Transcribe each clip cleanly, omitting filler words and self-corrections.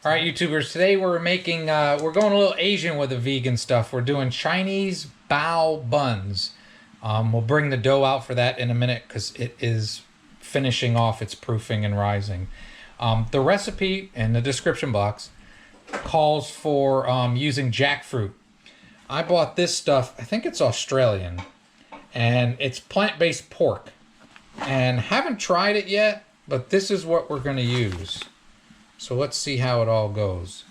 All right, YouTubers, today we're making, we're going a little Asian with the vegan stuff. We're doing Chinese Bao Buns. We'll bring the dough out for that in a minute because it is finishing off its proofing and rising. The recipe in the description box calls for using jackfruit. I bought this stuff, I think it's Australian, and it's plant-based pork. And haven't tried it yet, but this is what we're going to use. So let's see how it all goes.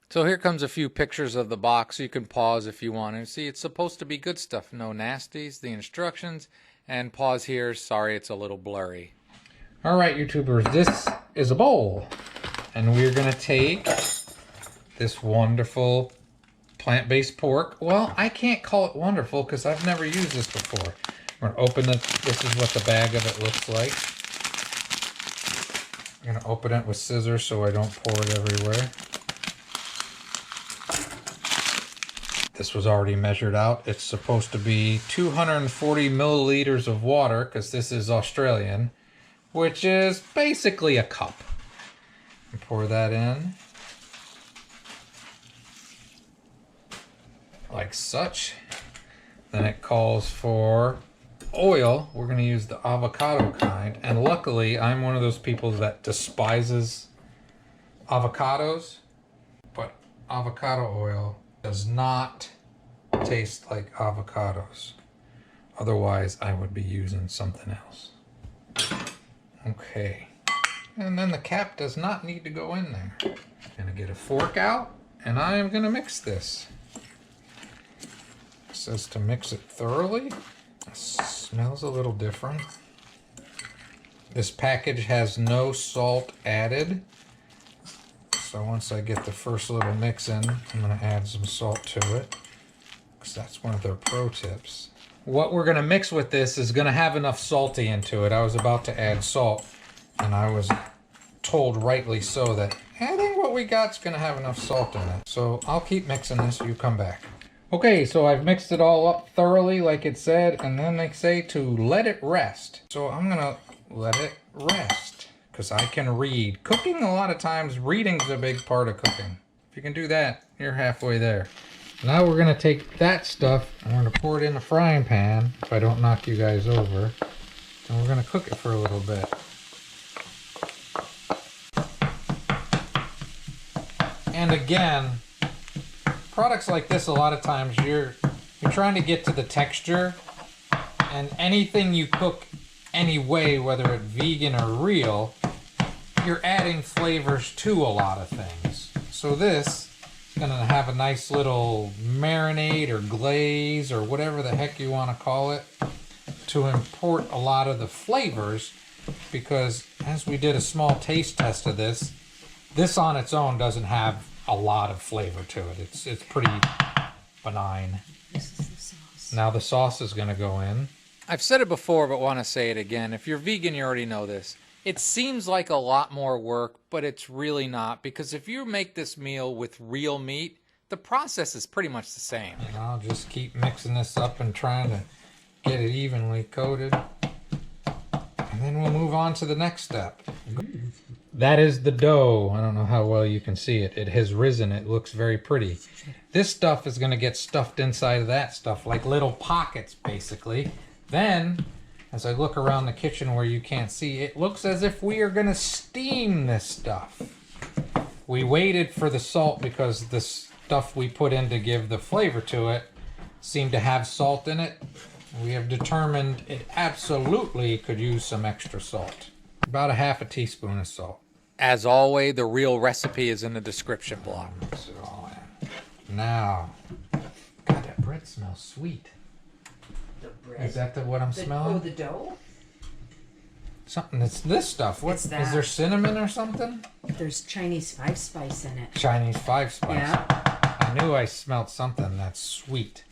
So here comes a few pictures of the box. You can pause if you want to. See, it's supposed to be good stuff. No nasties, the instructions, and pause here. Sorry, it's a little blurry. All right, YouTubers, this is a bowl. And we're going to take this wonderful plant-based pork. Well, I can't call it wonderful because I've never used this before. We're going to open it. This is what the bag of it looks like. I'm going to open it with scissors so I don't pour it everywhere. This was already measured out. It's supposed to be 240 milliliters of water because this is Australian, which is basically a cup. And pour that in. Like such. Then it calls for oil. We're going to use the avocado kind, and luckily I'm one of those people that despises avocados, but avocado oil does not taste like avocados. Otherwise I would be using something else. Okay, and then the cap does not need to go in there. I'm going to get a fork out and I am going to mix this. It says to mix it thoroughly. Smells a little different. This package has no salt added. So once I get the first little mix in, I'm going to add some salt to it. Because that's one of their pro tips. What we're going to mix with this is going to have enough salty into it. I was about to add salt, and I was told rightly so that adding what we got is going to have enough salt in it. So I'll keep mixing this, you come back. Okay, so I've mixed it all up thoroughly like it said, and then they say to let it rest. So I'm gonna let it rest, because I can read. Cooking, a lot of times, reading's a big part of cooking. If you can do that, you're halfway there. Now we're gonna take that stuff, and we're gonna pour it in the frying pan, if I don't knock you guys over, and we're gonna cook it for a little bit. And again, products like this, a lot of times you're trying to get to the texture, and anything you cook any way, whether it's vegan or real, you're adding flavors to a lot of things. So this is going to have a nice little marinade or glaze or whatever the heck you want to call it to import a lot of the flavors, because as we did a small taste test of this, this on its own doesn't have a lot of flavor to it. It's pretty benign. This is the sauce. Now the sauce is going to go in. I've said it before, but want to say it again. If you're vegan, you already know this. It seems like a lot more work, but it's really not, because if you make this meal with real meat, the process is pretty much the same. And I'll just keep mixing this up and trying to get it evenly coated. And then we'll move on to the next step. That is the dough. I don't know how well you can see it. It has risen. It looks very pretty. This stuff is going to get stuffed inside of that stuff, like little pockets, basically. Then, as I look around the kitchen where you can't see, it looks as if we are going to steam this stuff. We waited for the salt because the stuff we put in to give the flavor to it seemed to have salt in it. We have determined it absolutely could use some extra salt. About a half a teaspoon of salt. As always, the real recipe is in the description block. Mix it all in. Now, God, that bread smells sweet. The bread. Is that what I'm smelling? Oh, the dough? Something. It's this stuff. What is there? Cinnamon or something? There's Chinese 5-spice in it. Chinese 5-spice. Yeah. I knew I smelled something that's sweet.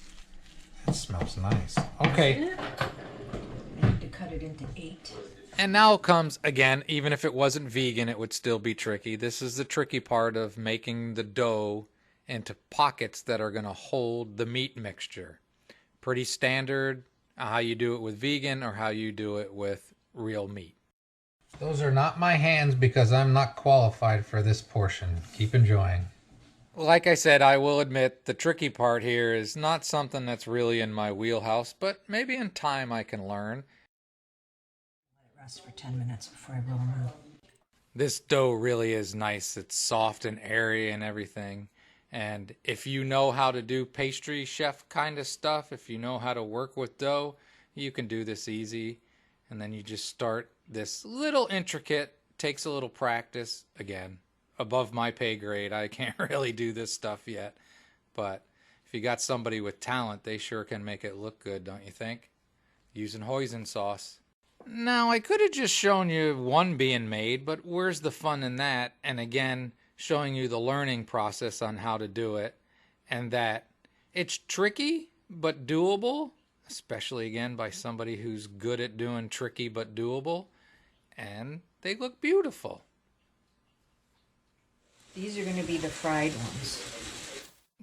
That smells nice. Okay. I need to cut it into 8. And now comes, again, even if it wasn't vegan, it would still be tricky. This is the tricky part of making the dough into pockets that are going to hold the meat mixture. Pretty standard how you do it with vegan or how you do it with real meat. Those are not my hands because I'm not qualified for this portion. Keep enjoying. Like I said, I will admit the tricky part here is not something that's really in my wheelhouse, but maybe in time I can learn. Let it rest for 10 minutes before I roll them out. This dough really is nice. It's soft and airy and everything. And if you know how to do pastry chef kind of stuff, if you know how to work with dough, you can do this easy. And then you just start this little intricate, takes a little practice. Again, above my pay grade, I can't really do this stuff yet. But if you got somebody with talent, they sure can make it look good, don't you think? Using hoisin sauce. Now, I could have just shown you one being made, but where's the fun in that? And again, showing you the learning process on how to do it, and that it's tricky but doable, especially again by somebody who's good at doing tricky but doable, and they look beautiful. These are going to be the fried ones.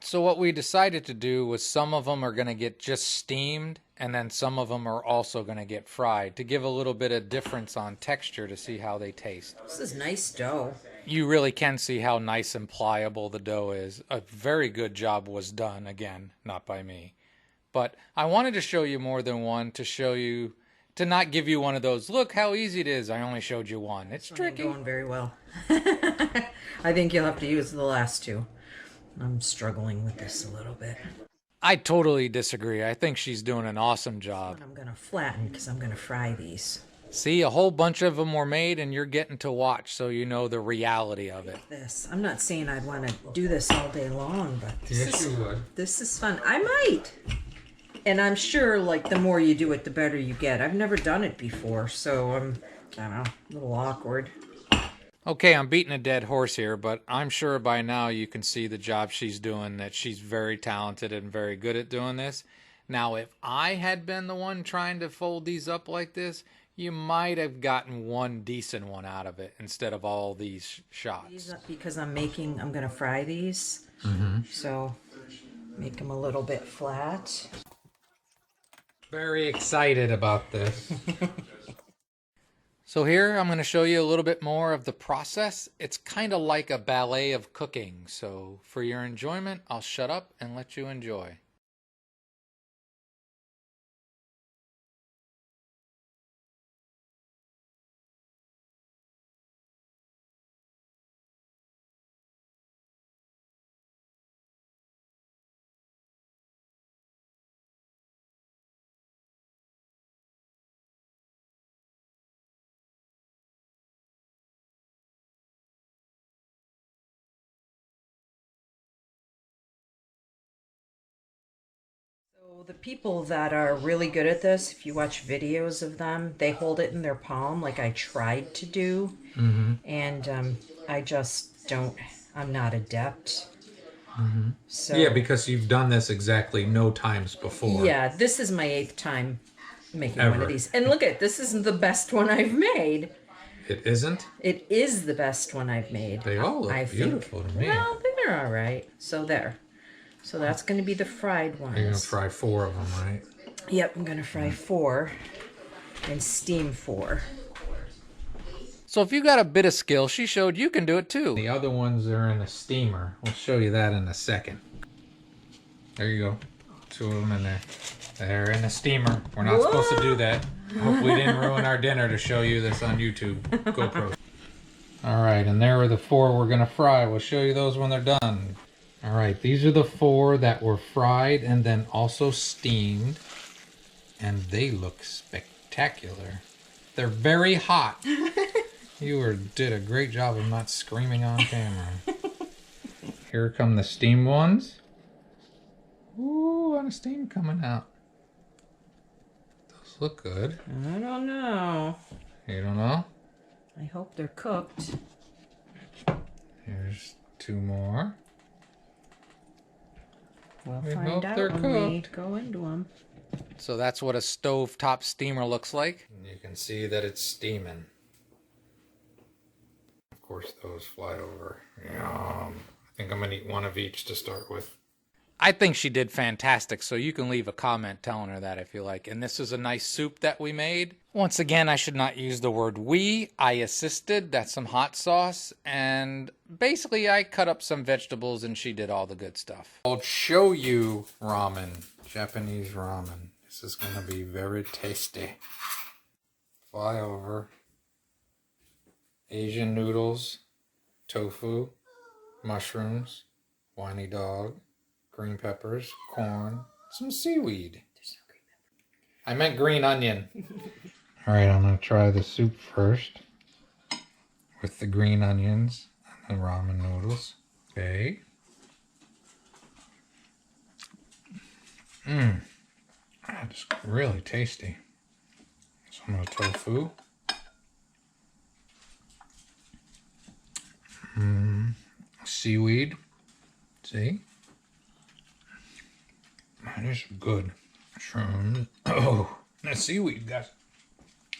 So what we decided to do was some of them are going to get just steamed, and then some of them are also going to get fried to give a little bit of difference on texture to see how they taste. This is nice dough. You really can see how nice and pliable the dough is. A very good job was done, again, not by me. But I wanted to show you more than one to show you, to not give you one of those, look how easy it is, I only showed you one. It's tricky. Going very well. I think you'll have to use the last two. I'm struggling with this a little bit. I totally disagree. I think she's doing an awesome job. I'm going to flatten because I'm going to fry these. See, a whole bunch of them were made and you're getting to watch, so you know the reality of it. This. I'm not saying I'd want to do this all day long, but Yes, you would. this is fun. I might. And I'm sure, like, the more you do it, the better you get. I've never done it before, so I don't know, a little awkward. Okay, I'm beating a dead horse here, but I'm sure by now you can see the job she's doing, that she's very talented and very good at doing this. Now, if I had been the one trying to fold these up like this, you might have gotten one decent one out of it instead of all these shots. Because I'm going to fry these. So make them a little bit flat. Very excited about this. So here I'm going to show you a little bit more of the process. It's kind of like a ballet of cooking. So for your enjoyment, I'll shut up and let you enjoy. So the people that are really good at this, if you watch videos of them, they hold it in their palm like I tried to do. And I just don't, I'm not adept. So Yeah, because you've done this exactly no times before. yeah, this is my 8th time making one Ever. of these. And look at, this isn't the best one I've made. It isn't? It is the best one I've made. They all look beautiful to me. Well, they're all right. So there. So that's going to be the fried ones. You're going to fry 4 of them, right? Yep, I'm going to fry 4 and steam 4. So if you got a bit of skill, she showed you can do it too. The other ones are in a steamer. We'll show you that in a second. There you go. 2 of them in there. They're in a steamer. We're not supposed to do that. Hope we didn't ruin our dinner to show you this on YouTube. GoPro. Alright, and there are the 4 we're going to fry. We'll show you those when they're done. Alright, these are the 4 that were fried and then also steamed. And they look spectacular. They're very hot. You did a great job of not screaming on camera. Here come the steam ones. Ooh, a lot of steam coming out. Those look good. I don't know. You don't know? I hope they're cooked. Here's 2 more. We'll We find hope out they're when we cooked. go into them. So that's what a stovetop steamer looks like. You can see that it's steaming. Of course, those fly over. Yum. I think I'm gonna eat one of each to start with. I think she did fantastic, so you can leave a comment telling her that if you like. And this is a nice soup that we made. Once again, I should not use the word we. I assisted. That's some hot sauce. And basically, I cut up some vegetables and she did all the good stuff. I'll show you ramen. Japanese ramen. This is going to be very tasty. Fly over. Asian noodles. Tofu. Mushrooms. Whiny dog. Green peppers, corn, some seaweed. There's no green pepper. I meant green onion. All right, I'm going to try the soup first with the green onions and the ramen noodles. Okay. That's really tasty. Some of the tofu. Seaweed. See? That is good. Shrooms. Oh, that seaweed, guys.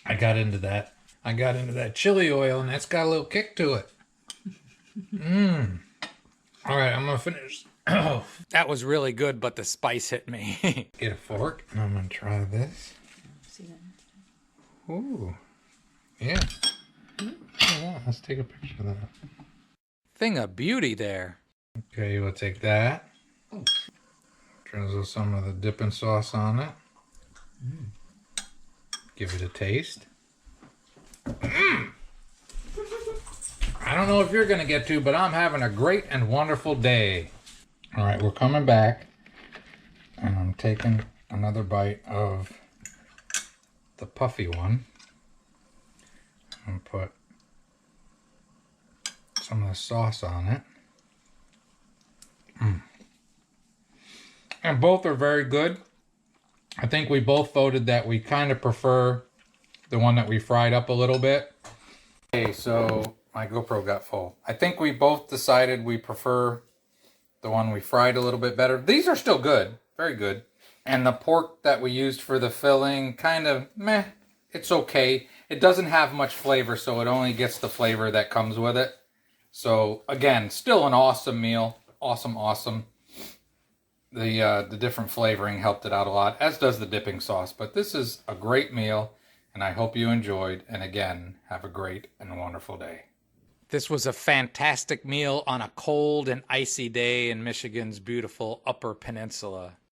I got into that. I got into that chili oil, and that's got a little kick to it. All right, I'm going to finish. Oh, that was really good, but the spice hit me. Get a fork, and I'm going to try this. See that? Ooh. Yeah. Yeah. Let's take a picture of that. Thing of beauty there. Okay, we'll take that. Drizzle some of the dipping sauce on it. Give it a taste. I don't know if you're going to get to, but I'm having a great and wonderful day. All right, we're coming back. And I'm taking another bite of the puffy one. And put some of the sauce on it. And both are very good. I think we both voted that we kind of prefer the one that we fried up a little bit. Okay, so my GoPro got full. I think we both decided we prefer the one we fried a little bit better. These are still good, very good. And the pork that we used for the filling, kind of meh, it's okay. It doesn't have much flavor, so it only gets the flavor that comes with it. So again, still an awesome meal. Awesome, awesome. The different flavoring helped it out a lot, as does the dipping sauce. But this is a great meal, and I hope you enjoyed. And again, have a great and wonderful day. This was a fantastic meal on a cold and icy day in Michigan's beautiful Upper Peninsula.